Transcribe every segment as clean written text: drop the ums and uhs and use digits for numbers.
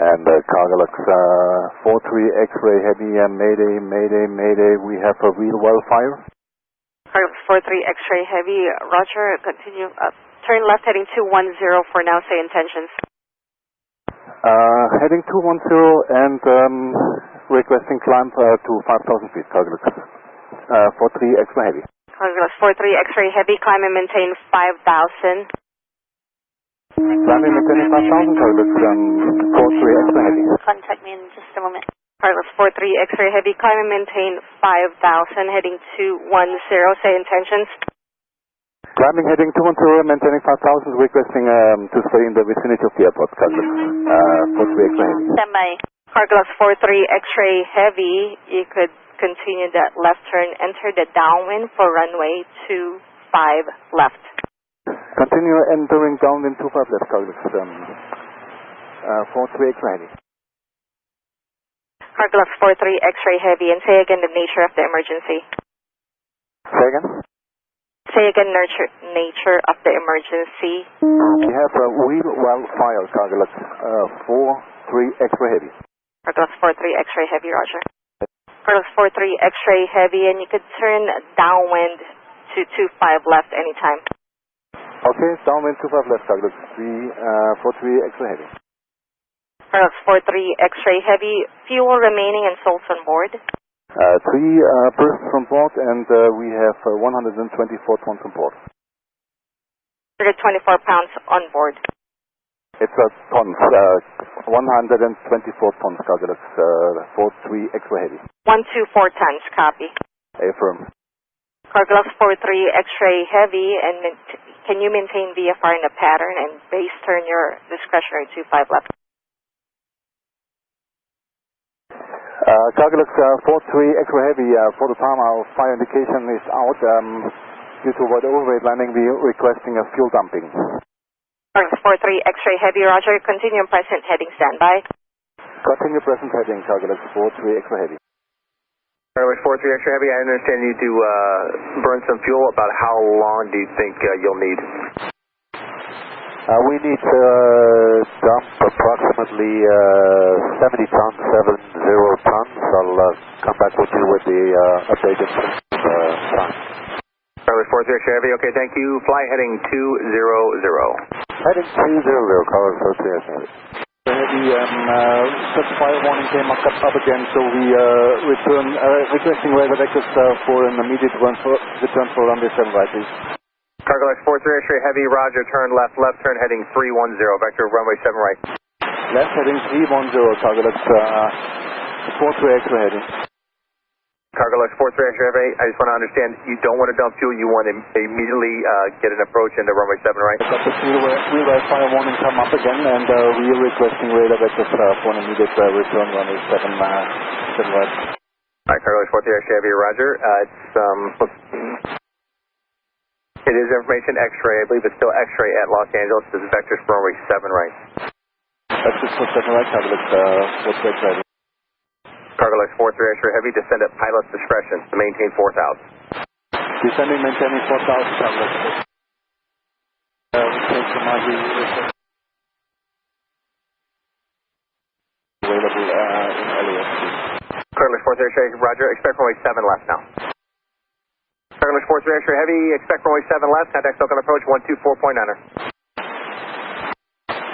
And CARGOLUX 43 X-ray heavy, mayday, mayday, mayday, we have a real well fire. CARGOLUX 43 X-ray heavy, roger, continue, turn left heading 210 for now, say intentions. Heading 210 and requesting climb to 5,000 feet, CARGOLUX 43 X-ray heavy. CARGOLUX 43 X-ray heavy, climb and maintain 5,000. Climbing and maintaining 5,000, CARGOLUX 43 X-ray heavy. Contact me in just a moment. CARGOLUX 43 X-ray heavy, climb and maintain 5,000, heading 210, say intentions. Climbing heading 210, maintaining 5,000, requesting to stay in the vicinity of the airport, CARGOLUX 43 X-ray heavy. Stand by. CARGOLUX 43 X-ray heavy, you could continue that left turn, enter the downwind for runway 25 left. Continue entering downwind 25 left, CARGOLUX 43 X-ray heavy. CARGOLUX 43 X-ray heavy, and say again the nature of the emergency. Say again? Say again nature of the emergency. We have a real well fire, CARGOLUX 43 X-ray heavy. CARGOLUX 43 X-ray heavy, roger. CARGOLUX 43 X-ray heavy, and you could turn downwind to 25 left anytime. Okay, downwind 25 left, CARGOLUX 43 X-ray heavy. CARGOLUX 43 X-ray heavy, fuel remaining and souls on board. 3 persons on board, and we have 124 tons on board. 124 pounds on board. It's tons, 124 tons, CARGOLUX 43 X-ray heavy. 124 tons, copy. Affirm. CARGOLUX 43 X-ray heavy, and can you maintain VFR in the pattern and base turn your discretionary 25 left? CARGOLUX 43 X-ray heavy, for the time our fire indication is out. Due to wide overweight landing, we are requesting a fuel dumping. CARGOLUX 43 X-ray heavy, roger, continue present heading standby. Continue present heading, CARGOLUX 43 X-ray heavy. CARGOLUX 43 X-ray heavy, I understand you to burn some fuel. About how long do you think you'll need? We need to dump approximately 70 tons, 70 tons. I'll come back with you with the updated time. CARGOLUX 43 X-ray heavy, okay, thank you. Fly heading 200. Heading 200, CARGOLUX 43 X-ray heavy. Heavy, such fire warning came up again, so we requesting radar vectors for an immediate return for runway 7 right, please. CARGOLUX 43 X-ray heavy, roger, turn left turn heading 310, vector runway 7 right. Left heading 310, CARGOLUX 43 X-ray heavy. CARGOLUX 43 X-ray heavy, I just want to understand, you don't want to dump fuel, you want to immediately get an approach into runway 7 right? Got the freeway fire warning come up again, and we are requesting radar vectors for an immediate return runway 7 right. Alright, CARGOLUX 43 X-ray heavy, roger. It is information X-ray. I believe it's still X-ray at Los Angeles. This is vectors for runway 7 right. Vectors for 7 right, CARGOLUX 43 X-ray. CARGOLUX 43 X-ray heavy, descend at pilot's discretion to maintain 4,000. Descending, maintaining 4,000, CARGOLUX. Available in LAX. CARGOLUX 43 X-ray, roger. Expect runway 7 left now. CARGOLUX 43 X-ray heavy, expect runway 7 left, contact SoCal approach 124.9er.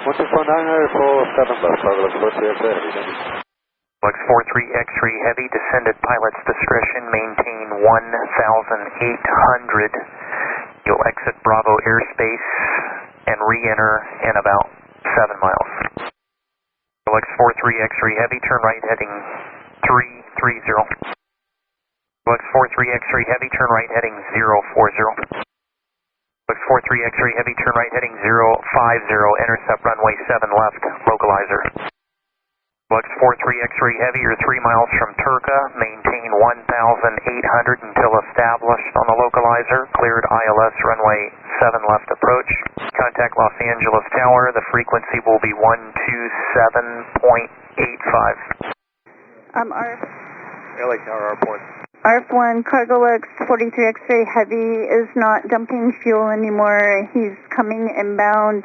124.9er for 7 left, CARGOLUX 43 X-ray heavy. CARGOLUX 43 X-ray heavy, descended pilot's discretion, maintain 1,800. You'll exit Bravo airspace and re-enter in about 7 miles. CARGOLUX 43 X-ray heavy, turn right heading 330. CARGOLUX 43 X-ray heavy, turn right heading 040. CARGOLUX 43 X-ray heavy, turn right heading 050, intercept runway 7 left, localizer. CARGOLUX 43 X-ray heavy, you're 3 miles from Turca, maintain 1,800 until established on the localizer, cleared ILS runway 7 left approach. Contact Los Angeles Tower, the frequency will be 127.85. LA Tower, airport. RF1, CARGOLUX 43 X-ray Heavy is not dumping fuel anymore. He's coming inbound.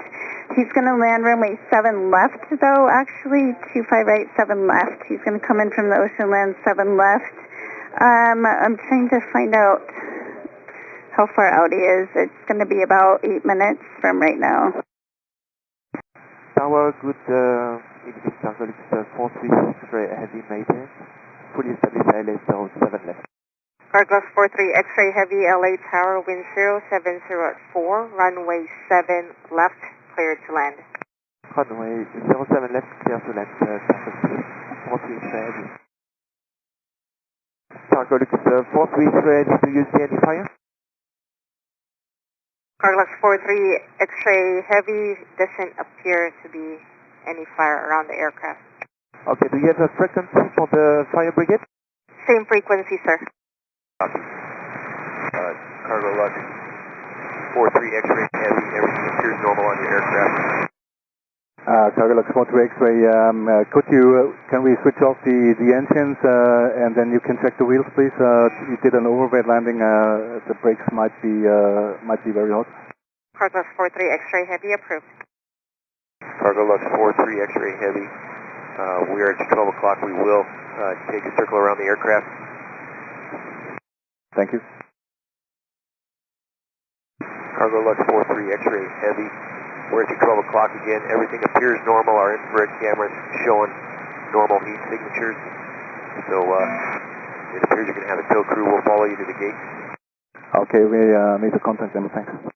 He's going to land runway 7 left, though, actually. 25 right, 7 left. He's going to come in from the ocean, land 7 left. I'm trying to find out how far out he is. It's going to be about 8 minutes from right now. Tower, good evening, CARGOLUX 43 X-ray Heavy maintenance. Fully established LA 07 left. CARGOLUX 43 X-ray Heavy LA Tower, wind 070 at 4, runway 7 left, cleared to land. Runway 07 left, clear to land, CARGOLUX 43 X-ray Heavy. CARGOLUX 43 X-ray Heavy, do you see any fire? CARGOLUX 43 X-ray Heavy, doesn't appear to be any fire around the aircraft. Okay, do you have a frequency for the fire brigade? Same frequency, sir. CARGOLUX 43 X-ray Heavy, everything appears normal on your aircraft. CARGOLUX 43 X-ray, can we switch off the engines and then you can check the wheels, please? You did an overweight landing, the brakes might be very hot. CARGOLUX 43 X-ray Heavy, approved. CARGOLUX 43 X-ray Heavy, we are at 12 o'clock. We will take a circle around the aircraft. Thank you. CARGOLUX 43 X-ray Heavy, we're at 12 o'clock again. Everything appears normal. Our infrared cameras showing normal heat signatures. So it appears you're going to have a tow crew. We'll follow you to the gate. Okay, we need to contact them. Thanks.